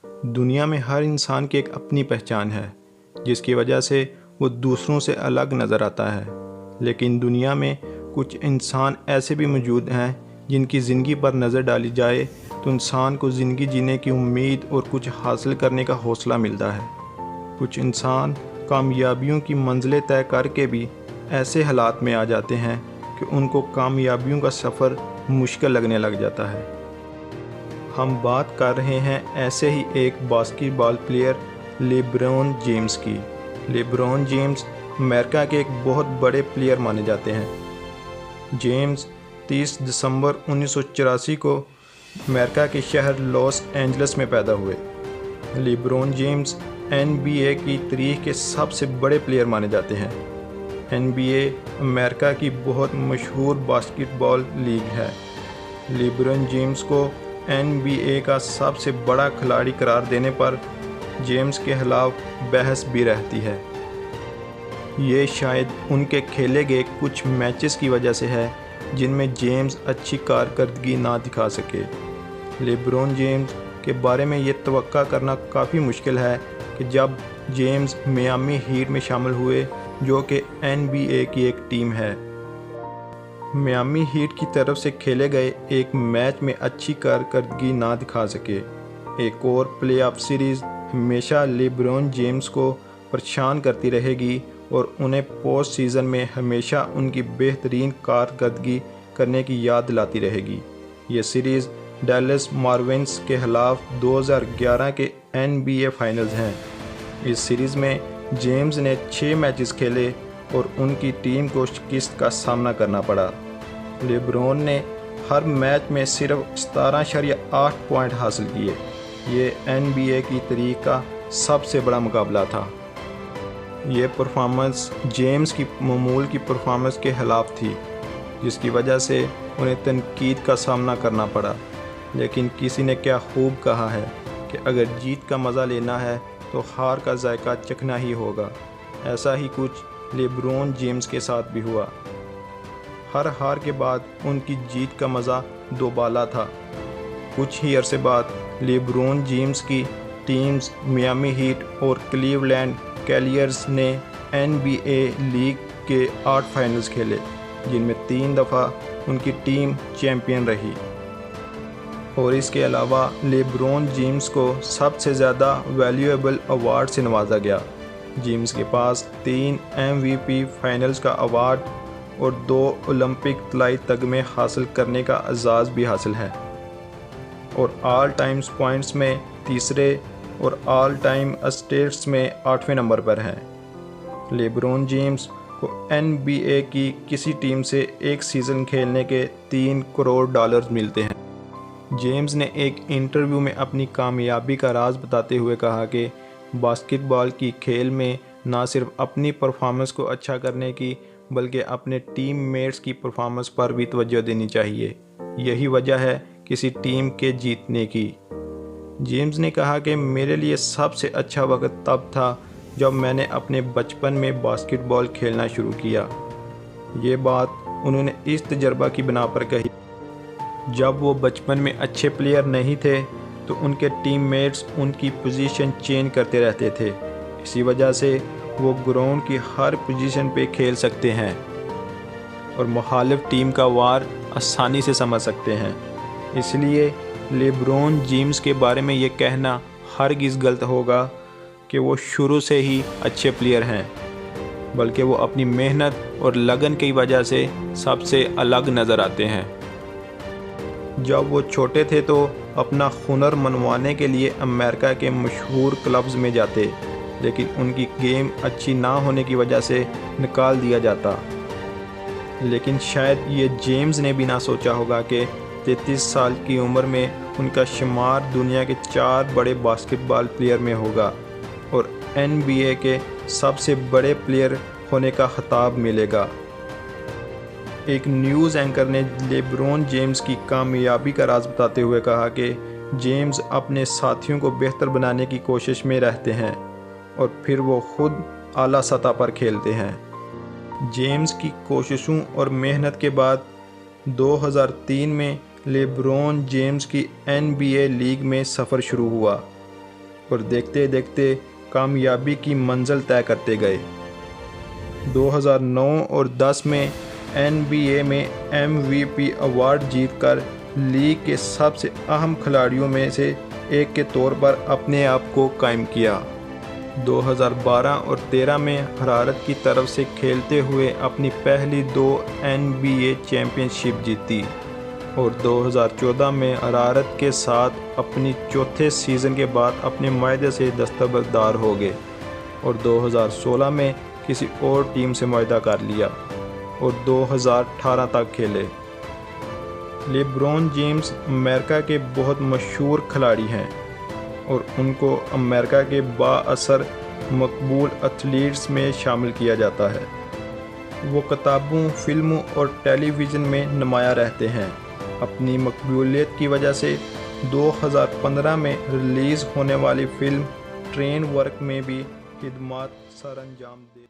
دنیا میں ہر انسان کی ایک اپنی پہچان ہے جس کی وجہ سے وہ دوسروں سے الگ نظر آتا ہے، لیکن دنیا میں کچھ انسان ایسے بھی موجود ہیں جن کی زندگی پر نظر ڈالی جائے تو انسان کو زندگی جینے کی امید اور کچھ حاصل کرنے کا حوصلہ ملتا ہے۔ کچھ انسان کامیابیوں کی منزلیں طے کر کے بھی ایسے حالات میں آ جاتے ہیں کہ ان کو کامیابیوں کا سفر مشکل لگنے لگ جاتا ہے۔ ہم بات کر رہے ہیں ایسے ہی ایک باسکٹ بال پلیئر لیبرون جیمز کی۔ لیبرون جیمز امریکہ کے ایک بہت بڑے پلیئر مانے جاتے ہیں۔ جیمز 30 دسمبر 1984 کو امریکہ کے شہر لاس اینجلس میں پیدا ہوئے۔ لیبرون جیمز NBA کی تاریخ کے سب سے بڑے پلیئر مانے جاتے ہیں۔ NBA امریکہ کی بہت مشہور باسکٹ بال لیگ ہے۔ لیبرون جیمز کو NBA کا سب سے بڑا کھلاڑی قرار دینے پر جیمز کے خلاف بحث بھی رہتی ہے۔ یہ شاید ان کے کھیلے گئے کچھ میچز کی وجہ سے ہے جن میں جیمز اچھی کارکردگی نہ دکھا سکے۔ لیبرون جیمز کے بارے میں یہ توقع کرنا کافی مشکل ہے کہ جب جیمز میامی ہیٹ میں شامل ہوئے جو کہ NBA کی ایک ٹیم ہے، میامی ہیٹ کی طرف سے کھیلے گئے ایک میچ میں اچھی کارکردگی نہ دکھا سکے۔ ایک اور پلے آف سیریز ہمیشہ لیبرون جیمز کو پریشان کرتی رہے گی اور انہیں پوسٹ سیزن میں ہمیشہ ان کی بہترین کارکردگی کرنے کی یاد دلاتی رہے گی۔ یہ سیریز ڈیلس ماورینکس کے خلاف 2011 کے NBA فائنلز ہیں۔ اس سیریز میں جیمز نے 6 میچز کھیلے اور ان کی ٹیم کو شکست کا سامنا کرنا پڑا۔ لیبرون نے ہر میچ میں صرف 17.8 پوائنٹ حاصل کیے۔ یہ NBA کی تاریخ کا سب سے بڑا مقابلہ تھا۔ یہ پرفارمنس جیمز کی معمول کی پرفارمنس کے خلاف تھی، جس کی وجہ سے انہیں تنقید کا سامنا کرنا پڑا۔ لیکن کسی نے کیا خوب کہا ہے کہ اگر جیت کا مزہ لینا ہے تو ہار کا ذائقہ چکھنا ہی ہوگا۔ ایسا ہی کچھ لیبرون جیمز کے ساتھ بھی ہوا۔ ہر ہار کے بعد ان کی جیت کا مزہ دوبالا تھا۔ کچھ ہی عرصے بعد لیبرون جیمز کی ٹیمز میامی ہیٹ اور کلیولینڈ کیوالئرز نے NBA لیگ کے 8 فائنلز کھیلے، جن میں 3 دفعہ ان کی ٹیم چیمپئن رہی۔ اور اس کے علاوہ لیبرون جیمز کو سب سے زیادہ ویلیویبل ایوارڈ سے نوازا گیا۔ جیمز کے پاس 3 MVP فائنلز کا ایوارڈ اور 2 اولمپک طلائی تمغے حاصل کرنے کا اعزاز بھی حاصل ہے، اور آل ٹائم پوائنٹس میں تیسرے اور آل ٹائم اسسٹس میں 8ویں نمبر پر ہیں۔ لیبرون جیمز کو NBA کی کسی ٹیم سے ایک سیزن کھیلنے کے $3 کروڑ ملتے ہیں۔ جیمز نے ایک انٹرویو میں اپنی کامیابی کا راز بتاتے ہوئے کہا کہ باسکٹ بال کی کھیل میں نہ صرف اپنی پرفارمنس کو اچھا کرنے کی بلکہ اپنے ٹیم میٹس کی پرفارمنس پر بھی توجہ دینی چاہیے۔ یہی وجہ ہے کسی ٹیم کے جیتنے کی۔ جیمز نے کہا کہ میرے لیے سب سے اچھا وقت تب تھا جب میں نے اپنے بچپن میں باسکٹ بال کھیلنا شروع کیا۔ یہ بات انہوں نے اس تجربہ کی بنا پر کہی۔ جب وہ بچپن میں اچھے پلیئر نہیں تھے تو ان کے ٹیم میٹس ان کی پوزیشن چینج کرتے رہتے تھے، اسی وجہ سے وہ گراؤنڈ کی ہر پوزیشن پہ کھیل سکتے ہیں اور مخالف ٹیم کا وار آسانی سے سمجھ سکتے ہیں۔ اس لیے لیبرون جیمز کے بارے میں یہ کہنا ہرگز غلط ہوگا کہ وہ شروع سے ہی اچھے پلیئر ہیں، بلکہ وہ اپنی محنت اور لگن کی وجہ سے سب سے الگ نظر آتے ہیں۔ جب وہ چھوٹے تھے تو اپنا ہنر منوانے کے لیے امریکہ کے مشہور کلبز میں جاتے، لیکن ان کی گیم اچھی نہ ہونے کی وجہ سے نکال دیا جاتا۔ لیکن شاید یہ جیمز نے بھی نہ سوچا ہوگا کہ 33 سال کی عمر میں ان کا شمار دنیا کے 4 بڑے باسکٹ بال پلیئر میں ہوگا اور NBA کے سب سے بڑے پلیئر ہونے کا خطاب ملے گا۔ ایک نیوز اینکر نے لیبرون جیمز کی کامیابی کا راز بتاتے ہوئے کہا کہ جیمز اپنے ساتھیوں کو بہتر بنانے کی کوشش میں رہتے ہیں اور پھر وہ خود اعلیٰ سطح پر کھیلتے ہیں۔ جیمز کی کوششوں اور محنت کے بعد 2003 میں لیبرون جیمز کی NBA لیگ میں سفر شروع ہوا۔ اور دیکھتے دیکھتے کامیابی کی منزل طے کرتے گئے۔ 2009 اور 10 میں NBA میں MVP ایوارڈ جیت کر لیگ کے سب سے اہم کھلاڑیوں میں سے ایک کے طور پر اپنے آپ کو قائم کیا۔ 2012 اور 13 میں حرارت کی طرف سے کھیلتے ہوئے اپنی پہلی 2 NBA چیمپئن شپ جیتی اور 2014 میں حرارت کے ساتھ اپنی چوتھے سیزن کے بعد اپنے معاہدے سے دستبردار ہو گئے اور 2016 میں کسی اور ٹیم سے معاہدہ کر لیا اور 2018 تک کھیلے۔ لیبرون جیمز امریکہ کے بہت مشہور کھلاڑی ہیں اور ان کو امریکہ کے بااثر مقبول ایتھلیٹس میں شامل کیا جاتا ہے۔ وہ کتابوں، فلموں اور ٹیلی ویژن میں نمایاں رہتے ہیں۔ اپنی مقبولیت کی وجہ سے 2015 میں ریلیز ہونے والی فلم ٹرین ورک میں بھی خدمات سر انجام دے